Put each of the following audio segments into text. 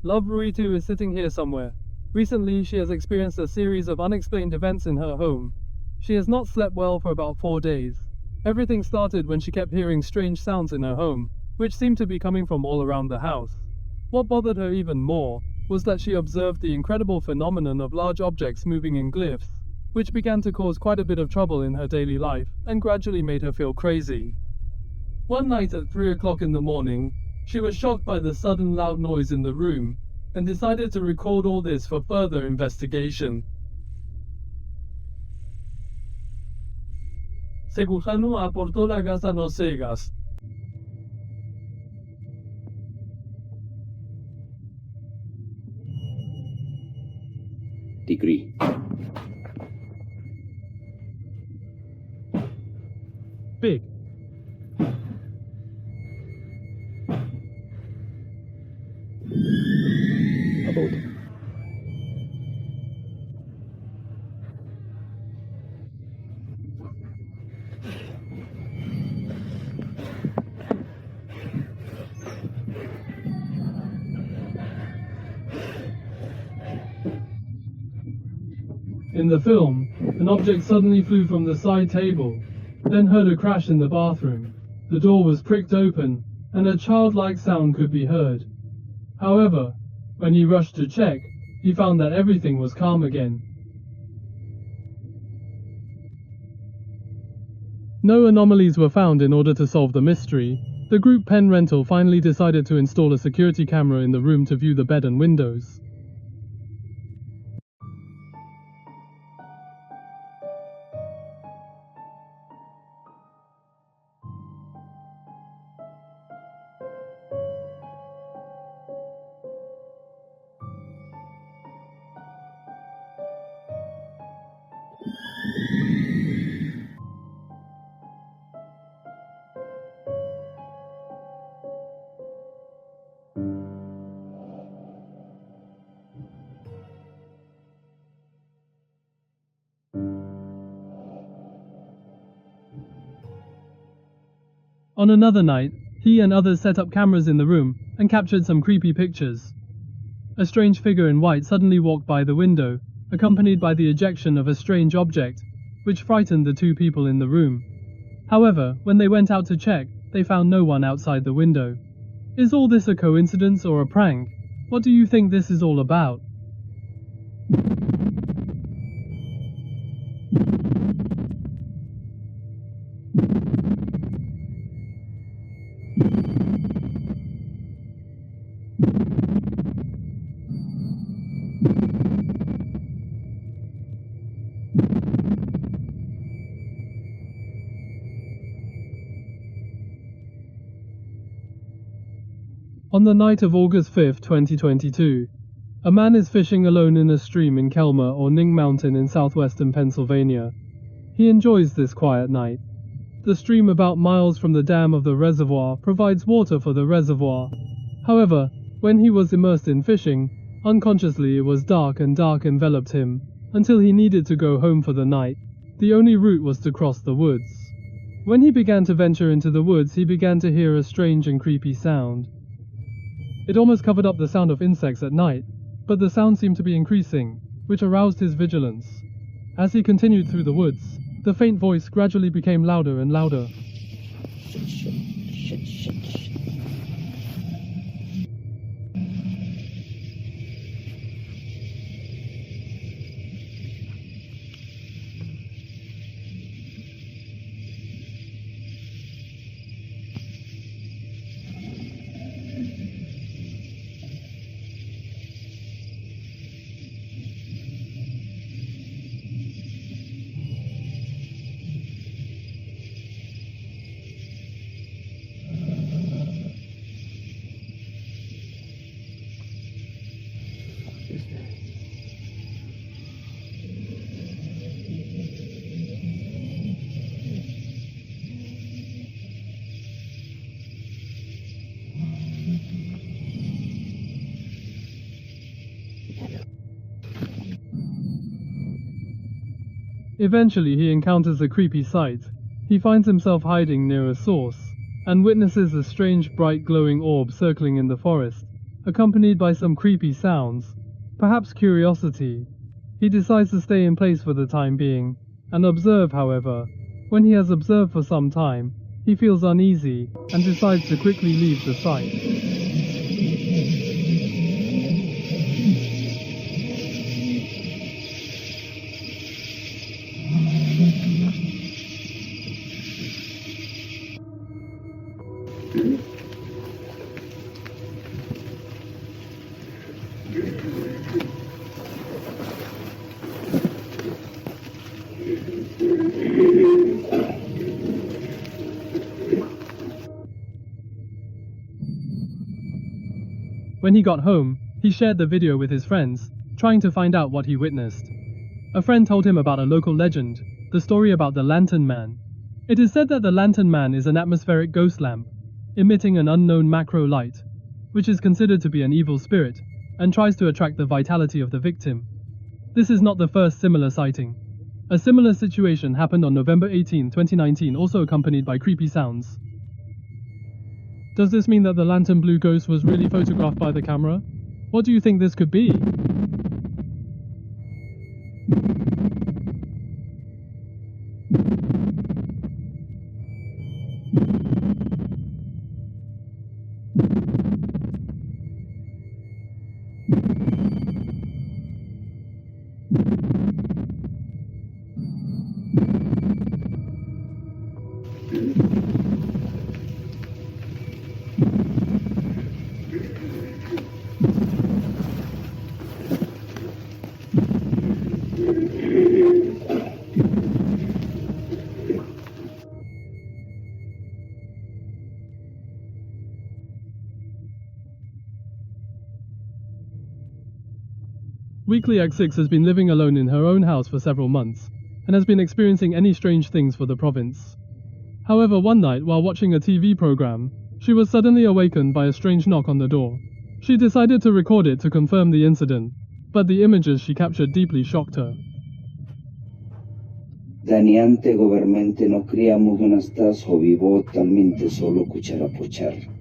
Love Ruitu is sitting here somewhere. Recently, she has experienced a series of unexplained events in her home. She has not slept well for about 4 days. Everything started when she kept hearing strange sounds in her home, which seemed to be coming from all around the house. What bothered her even more was that she observed the incredible phenomenon of large objects moving in glyphs, which began to cause quite a bit of trouble in her daily life and gradually made her feel crazy. One night at 3 o'clock in the morning, she was shocked by the sudden loud noise in the room and decided to record all this for further investigation. Segujano aportó la gas a los cegas. Degree. Big. About. In the film, an object suddenly flew from the side table, then heard a crash in the bathroom. The door was pricked open, and a childlike sound could be heard. However, when he rushed to check, he found that everything was calm again. No anomalies were found. In order to solve the mystery, the group Pen Rental finally decided to install a security camera in the room to view the bed and windows. On another night, he and others set up cameras in the room and captured some creepy pictures. A strange figure in white suddenly walked by the window, accompanied by the ejection of a strange object, which frightened the two people in the room. However, when they went out to check, they found no one outside the window. Is all this a coincidence or a prank? What do you think this is all about? On the night of August 5, 2022, a man is fishing alone in a stream in Kelmer or Ning Mountain in southwestern Pennsylvania. He enjoys this quiet night. The stream, about miles from the dam of the reservoir, provides water for the reservoir. However, when he was immersed in fishing, unconsciously it was dark and dark enveloped him, until he needed to go home for the night. The only route was to cross the woods. When he began to venture into the woods, he began to hear a strange and creepy sound. It almost covered up the sound of insects at night, but the sound seemed to be increasing, which aroused his vigilance. As he continued through the woods, the faint voice gradually became louder and louder. Eventually he encounters a creepy sight. He finds himself hiding near a source, and witnesses a strange bright glowing orb circling in the forest. accompanied by some creepy sounds, perhaps curiosity. He decides to stay in place for the time being, and observe, however. When he has observed for some time, he feels uneasy, and decides to quickly leave the site. When he got home, he shared the video with his friends, trying to find out what he witnessed. A friend told him about a local legend, the story about the Lantern Man. It is said that the Lantern Man is an atmospheric ghost lamp, emitting an unknown macro light, which is considered to be an evil spirit, and tries to attract the vitality of the victim. This is not the first similar sighting. A similar situation happened on November 18, 2019, also accompanied by creepy sounds. Does this mean that the lantern blue ghost was really photographed by the camera? What do you think this could be? Weekly X6 has been living alone in her own house for several months, and has been experiencing any strange things for the province. However, one night while watching a TV program, she was suddenly awakened by a strange knock on the door. She decided to record it to confirm the incident, but the images she captured deeply shocked her. Daniante govermente no criamo che una stas ho vivo talmente solo cuchara pochar.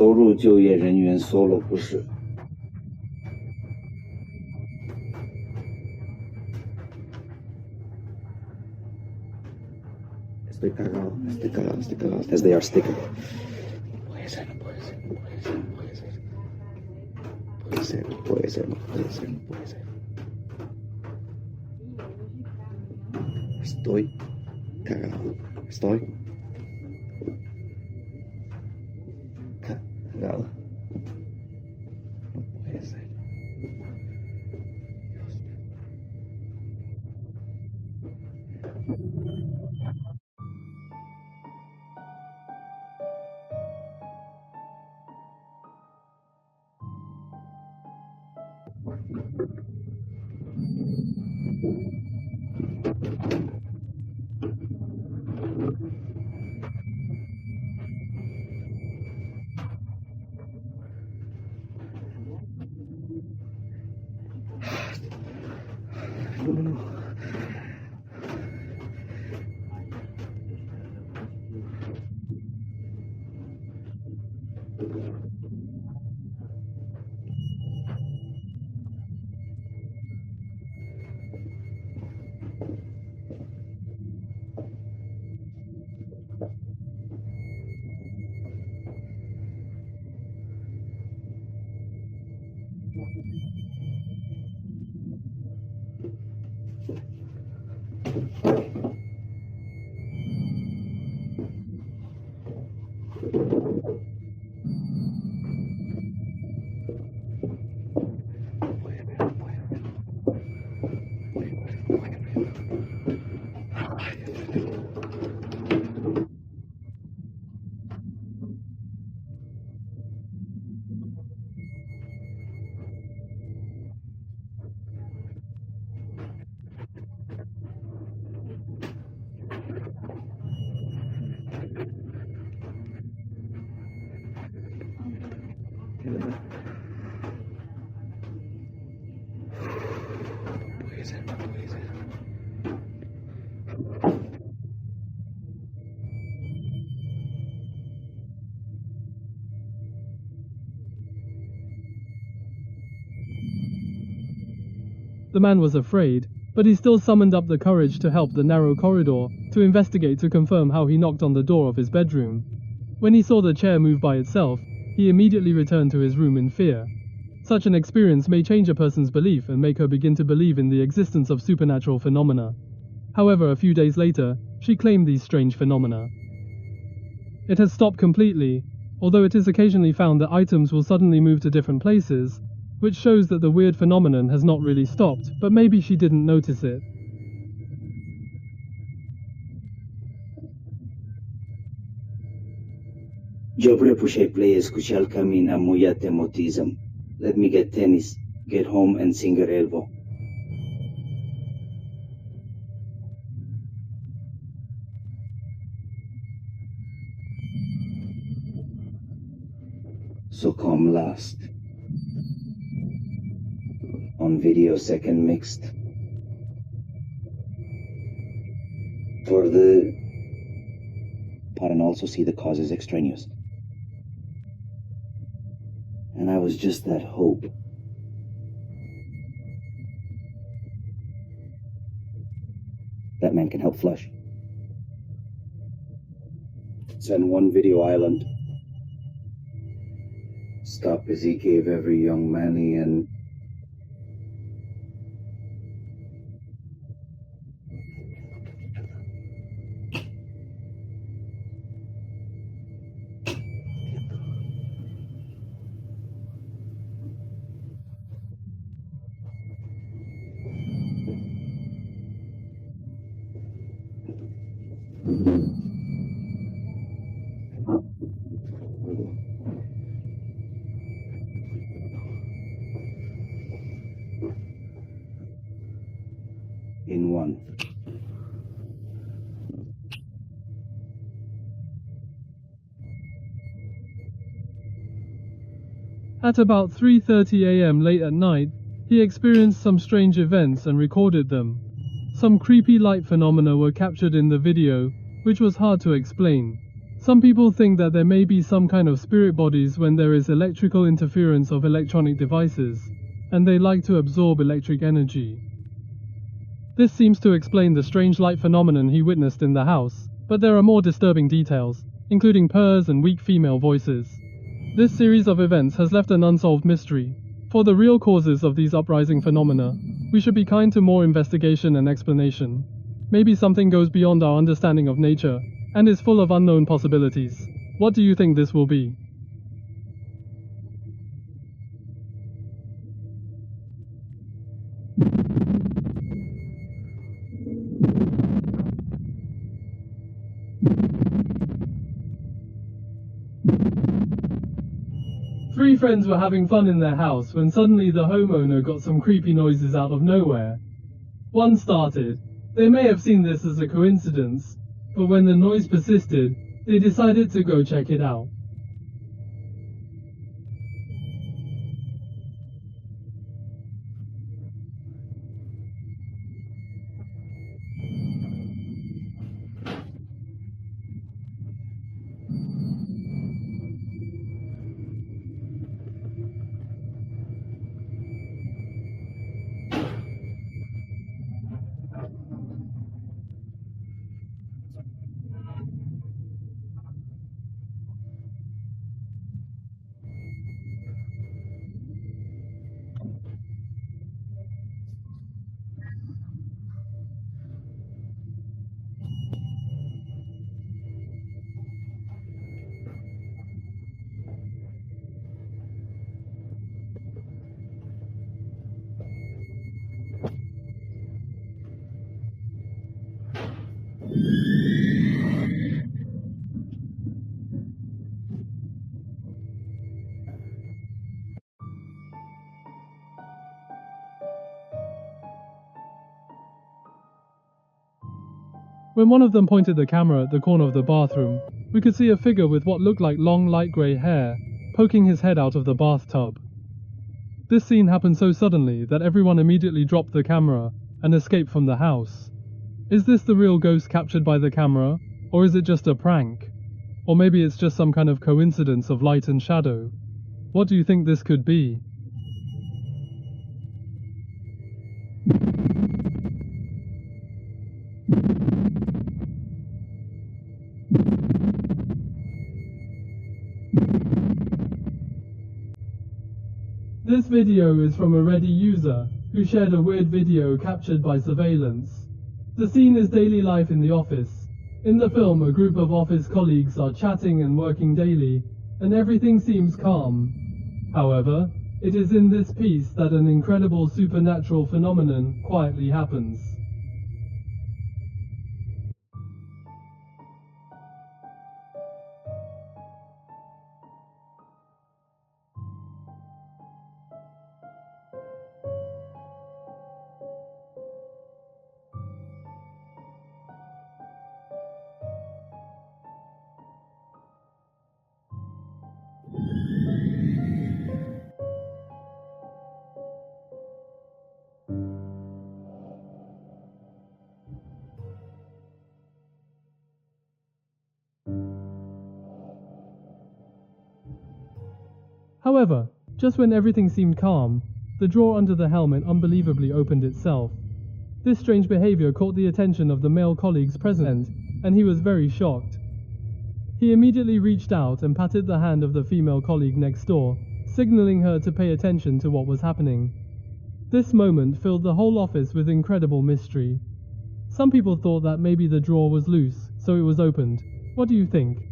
收入就业人员solo 不是。Estoy cagado. As they are sticking. No puede ser. Estoy cagado. No puede ser. No. The man was afraid, but he still summoned up the courage to help the narrow corridor, to investigate to confirm how he knocked on the door of his bedroom. When he saw the chair move by itself, he immediately returned to his room in fear. Such an experience may change a person's belief and make her begin to believe in the existence of supernatural phenomena. However, a few days later, she claimed these strange phenomena. It has stopped completely, although it is occasionally found that items will suddenly move to different places, which shows that the weird phenomenon has not really stopped, but maybe she didn't notice it. Yo prepušej play escuchalkami na moja temotizam. Let me get tennis, get home and singarelvo. So come last. On video second mixed. For the part and also see the causes extraneous. And I was just that hope. That man can help flush. Send one video island. Stop as he gave every young manny and in one. At about 3:30 a.m. late at night, he experienced some strange events and recorded them. Some creepy light phenomena were captured in the video, which was hard to explain. Some people think that there may be some kind of spirit bodies when there is electrical interference of electronic devices, and they like to absorb electric energy. This seems to explain the strange light phenomenon he witnessed in the house, but there are more disturbing details, including purrs and weak female voices. This series of events has left an unsolved mystery. For the real causes of these uprising phenomena, we should be kind to more investigation and explanation. Maybe something goes beyond our understanding of nature, and is full of unknown possibilities. What do you think this will be? Three friends were having fun in their house when suddenly the homeowner got some creepy noises out of nowhere. One started. They may have seen this as a coincidence, but when the noise persisted, they decided to go check it out. When one of them pointed the camera at the corner of the bathroom, we could see a figure with what looked like long light grey hair, poking his head out of the bathtub. This scene happened so suddenly that everyone immediately dropped the camera and escaped from the house. Is this the real ghost captured by the camera, or is it just a prank? Or maybe it's just some kind of coincidence of light and shadow? What do you think this could be? video is from a Reddit user, who shared a weird video captured by surveillance. The scene is daily life in the office. In the film, a group of office colleagues are chatting and working daily, and everything seems calm. However, it is in this piece that an incredible supernatural phenomenon quietly happens. However, just when everything seemed calm, the drawer under the helmet unbelievably opened itself. This strange behavior caught the attention of the male colleagues present, and he was very shocked. He immediately reached out and patted the hand of the female colleague next door, signaling her to pay attention to what was happening. This moment filled the whole office with incredible mystery. Some people thought that maybe the drawer was loose, so it was opened. What do you think?